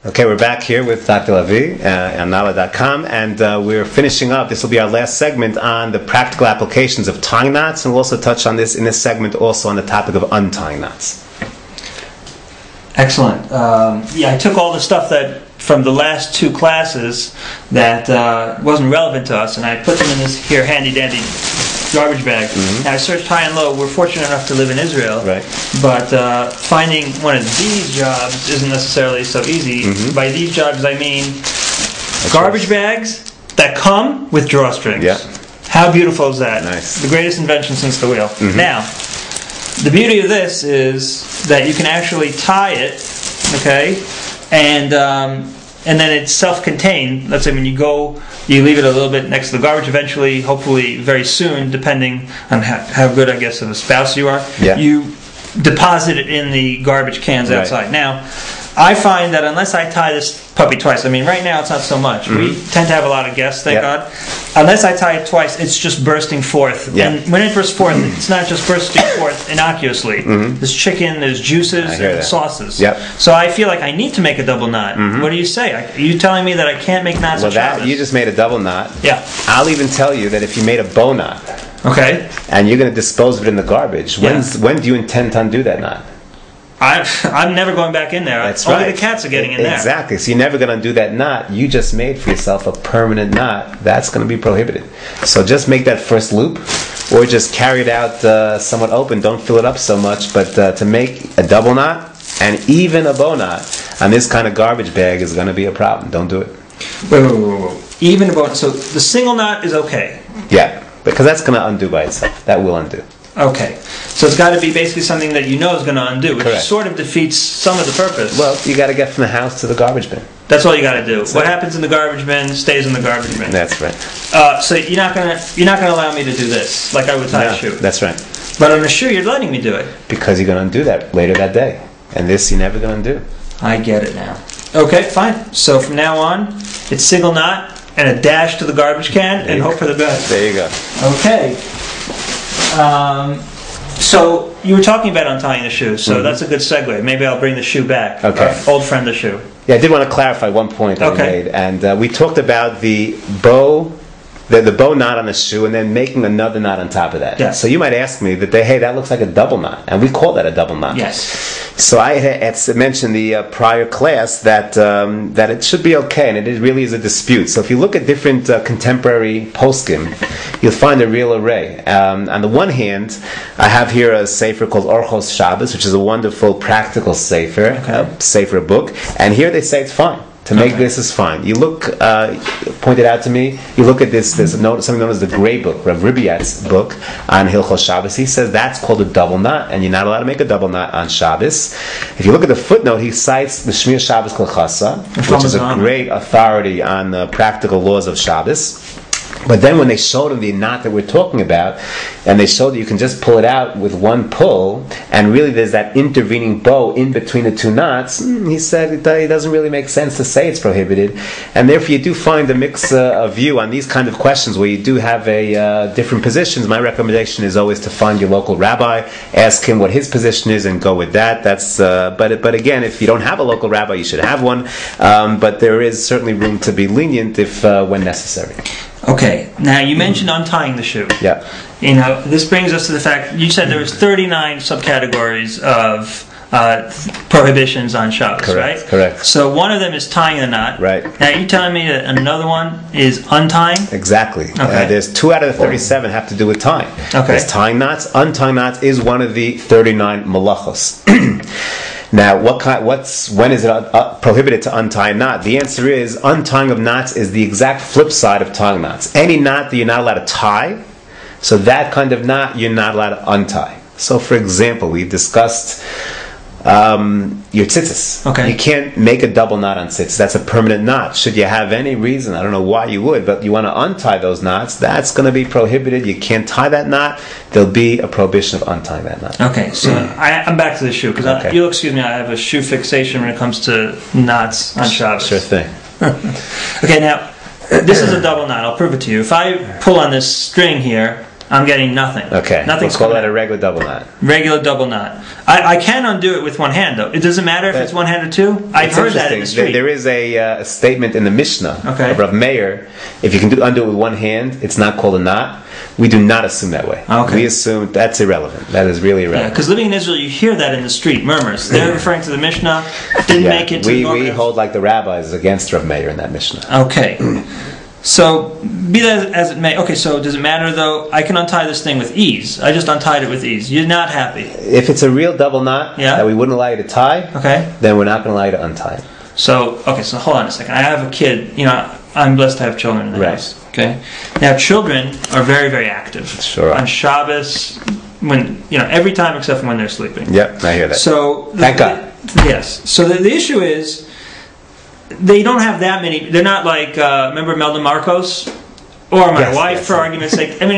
Okay, we're back here with Dr. Levi on Nala.com, and we're finishing up. This will be our last segment on the practical applications of tying knots, and we'll also touch on this in this segment also on the topic of untying knots. Excellent. I took all the stuff that from the last two classes that wasn't relevant to us, and I put them in this here handy-dandy garbage bag. Mm-hmm. And I searched high and low. We're fortunate enough to live in Israel, right? But finding one of these jobs isn't necessarily so easy. Mm-hmm. By these jobs, I mean garbage bags that come with drawstrings. Yeah. How beautiful is that? Nice. The greatest invention since the wheel. Mm-hmm. Now, the beauty of this is that you can actually tie it, okay, and then it's self-contained. Let's say when you go, you leave it a little bit next to the garbage. Eventually, hopefully very soon, depending on how good, I guess, of a spouse you are, you deposit it in the garbage cans outside. Now, I find that unless I tie this puppy twice, I mean, right now it's not so much. Mm-hmm. We tend to have a lot of guests, thank God. Unless I tie it twice, it's just bursting forth. And when it bursts forth, it's not just bursting forth innocuously. Mm-hmm. There's chicken, there's juices, and sauces. So I feel like I need to make a double knot. Mm-hmm. What do you say? Are you telling me that I can't make knots on Shabbos? You just made a double knot. Yeah. I'll even tell you that if you made a bow knot, okay, and you're going to dispose of it in the garbage, when do you intend to undo that knot? I'm never going back in there. That's Only right. the cats are getting in there. Exactly. So you're never going to undo that knot. You just made for yourself a permanent knot. That's going to be prohibited. So just make that first loop, or just carry it out somewhat open. Don't fill it up so much. But to make a double knot and even a bow knot on this kind of garbage bag is going to be a problem. Don't do it. Wait. Even a bow knot. So the single knot is okay? Yeah, because that's going to undo by itself. That will undo. Okay, so it's got to be basically something that you know is going to undo, which Correct. Sort of defeats some of the purpose. Well, you got to get from the house to the garbage bin. That's all you got to do. What happens in the garbage bin stays in the garbage bin. That's right. So you're not gonna allow me to do this like I would tie a shoe. That's right. But on a shoe, you're letting me do it because you're going to undo that later that day, and this you're never going to undo. I get it now. Okay, fine. So from now on, it's single knot and a dash to the garbage can and hope for the best. There you go. Okay. So you were talking about untying the shoe, so that's a good segue. Maybe I'll bring the shoe back. Okay. Old friend, the shoe. Yeah, I did want to clarify one point that I made, and we talked about the bow knot on the shoe, and then making another knot on top of that. Yes. So you might ask me that looks like a double knot, and we call that a double knot. Yes. So I had mentioned the prior class that it should be okay, and it really is a dispute. So if you look at different contemporary poskim, you'll find a real array. On the one hand, I have here a sefer called Orchos Shabbos, which is a wonderful practical sefer, sefer book, and here they say it's fine. To make this is fine. You look, pointed out to me, you look at this something known as the Gray Book, Rav Ribiat's book on Hilchos Shabbos. He says that's called a double knot, and you're not allowed to make a double knot on Shabbos. If you look at the footnote, he cites the Shmir Shabbos Kolchasa, which is a great authority on the practical laws of Shabbos. But then when they showed him the knot that we're talking about, and they showed that you can just pull it out with one pull, and really there's that intervening bow in between the two knots, he said it doesn't really make sense to say it's prohibited. And therefore you do find a mix of view on these kind of questions where you do have different positions. My recommendation is always to find your local rabbi, ask him what his position is, and go with that. But again, if you don't have a local rabbi, you should have one. But there is certainly room to be lenient if when necessary. Okay, now you mentioned untying the shoe. Yeah. This brings us to the fact, you said there was 39 subcategories of prohibitions on Shabbos, right? Correct. So one of them is tying the knot. Right. Now you're telling me that another one is untying? Exactly. Okay. There's 2 out of the 37 have to do with tying. Okay. There's tying knots. Untying knots is one of the 39 melachos. Now, when is it prohibited to untie a knot? The answer is untying of knots is the exact flip side of tying knots. Any knot that you're not allowed to tie, so that kind of knot you're not allowed to untie. So, for example, we've discussed your tzitzis. Okay. You can't make a double knot on tzitzis. That's a permanent knot. Should you have any reason, I don't know why you would, but you want to untie those knots, that's going to be prohibited. You can't tie that knot. There'll be a prohibition of untying that knot. Okay, so I'm back to the shoe, because you'll excuse me, I have a shoe fixation when it comes to knots on Shabbos. Sure thing. Okay, now, this is a double knot. I'll prove it to you. If I pull on this string here, I'm getting nothing. Okay. Nothing's We'll call that a regular double knot. Regular double knot. I can undo it with one hand, though. It doesn't matter if it's one hand or two. I've heard that in the street. There is a statement in the Mishnah of Rav Meir. If you can undo it with one hand, it's not called a knot. We do not assume that way. Okay. We assume that's irrelevant. That is really irrelevant. Because living in Israel, you hear that in the street, murmurs. They're referring to the Mishnah. Didn't make it to the We hold like the rabbis against Rav Meir in that Mishnah. Okay. So, be that as it may. Okay, so does it matter, though? I can untie this thing with ease. I just untied it with ease. You're not happy. If it's a real double knot that we wouldn't allow you to tie, then we're not going to allow you to untie it. So, so hold on a second. I have a kid. I'm blessed to have children in the house. Okay. Now, children are very, very active. Sure. On Shabbos, every time except for when they're sleeping. Yep, I hear that. So, thank God. Yes. So the issue is, they don't have that many. They're not like, remember Melda Marcos? Or my wife, for argument's sake. I mean,